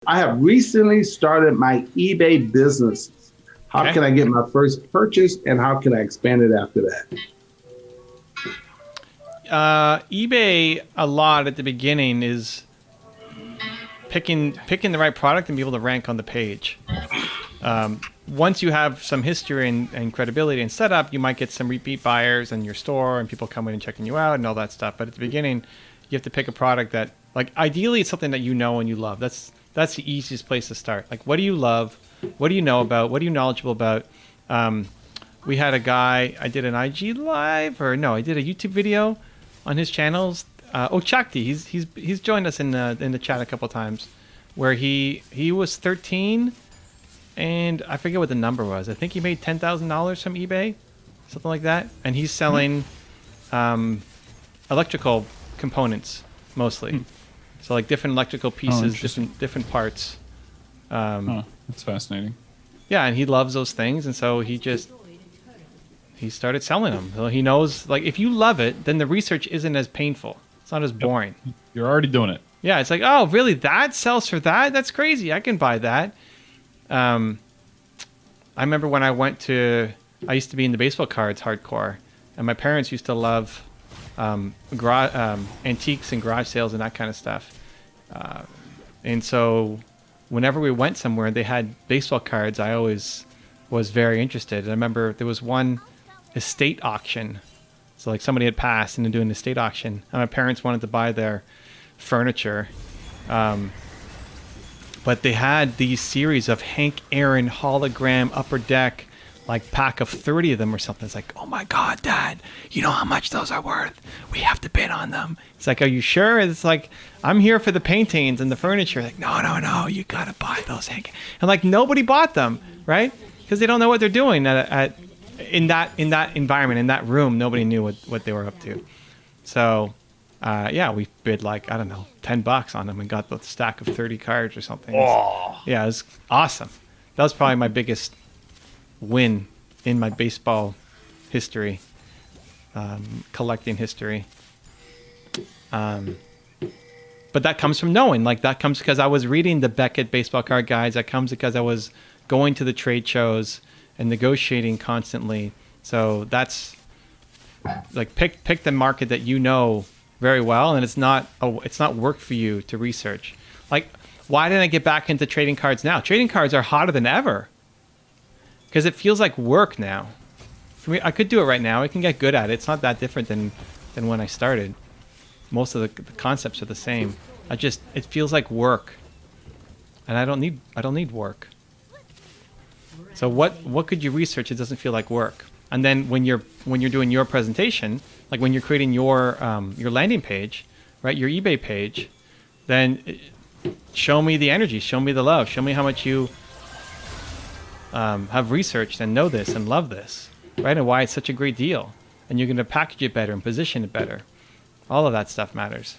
I have recently started my eBay business. How Okay. can I get my first purchase and how can I expand it after that? eBay a lot at the beginning is picking the right product and be able to rank on the page. Once you have some history and credibility and setup, you might get some repeat buyers in your store and people coming and checking you out and all that stuff. But at the beginning, you have to pick a product that, like, ideally it's something that you know and you love. That's the easiest place to start. Like, what do you love? What do you know about? What are you knowledgeable about? We had a guy, I did an IG live, or no, I did a YouTube video on his channels. Chucky, he's joined us in the chat a couple times, where he was 13, and I forget what the number was. I think he made $10,000 from eBay, something like that, and he's selling electrical components mostly. So like different electrical pieces, different parts. That's fascinating. Yeah, and he loves those things, and so he started selling them. So he knows, like, if you love it, then the research isn't as painful. It's not as boring. You're already doing it. Yeah, it's like, oh, really? That sells for that? That's crazy. I can buy that. I remember when I used to be in the baseball cards hardcore, and my parents used to love antiques and garage sales and that kind of stuff. And so whenever we went somewhere and they had baseball cards, I always was very interested. I remember there was one estate auction. So like somebody had passed and they're doing an estate auction, and my parents wanted to buy their furniture. But they had these series of Hank Aaron hologram upper deck, like pack of 30 of them or something. It's like, oh my God, Dad, you know how much those are worth? We have to bid on them. It's like, are you sure? It's like, I'm here for the paintings and the furniture. Like, no, you gotta buy those, Hank. And like, nobody bought them, right? Because they don't know what they're doing in that environment, in that room. Nobody knew what they were up to. So yeah, we bid like, I don't know, $10 on them and got the stack of 30 cards or something. Oh. Yeah, it was awesome. That was probably my biggest win in my baseball history, collecting history. But that comes from knowing. Like, that comes because I was reading the Beckett baseball card guides. That comes because I was going to the trade shows and negotiating constantly. So that's like, pick the market that you know very well, and it's not work for you to research. Like, why didn't I get back into trading cards now? Trading cards are hotter than ever because it feels like work now. For me, I could do it right now. I can get good at it. It's not that different than when I started. Most of the concepts are the same. It feels like work, and I don't need work. So what could you research? It doesn't feel like work. And then when you're doing your presentation, like when you're creating your landing page, right, your eBay page, then show me the energy, show me the love, show me how much you have researched and know this and love this, right, and why it's such a great deal. And you're going to package it better and position it better. All of that stuff matters.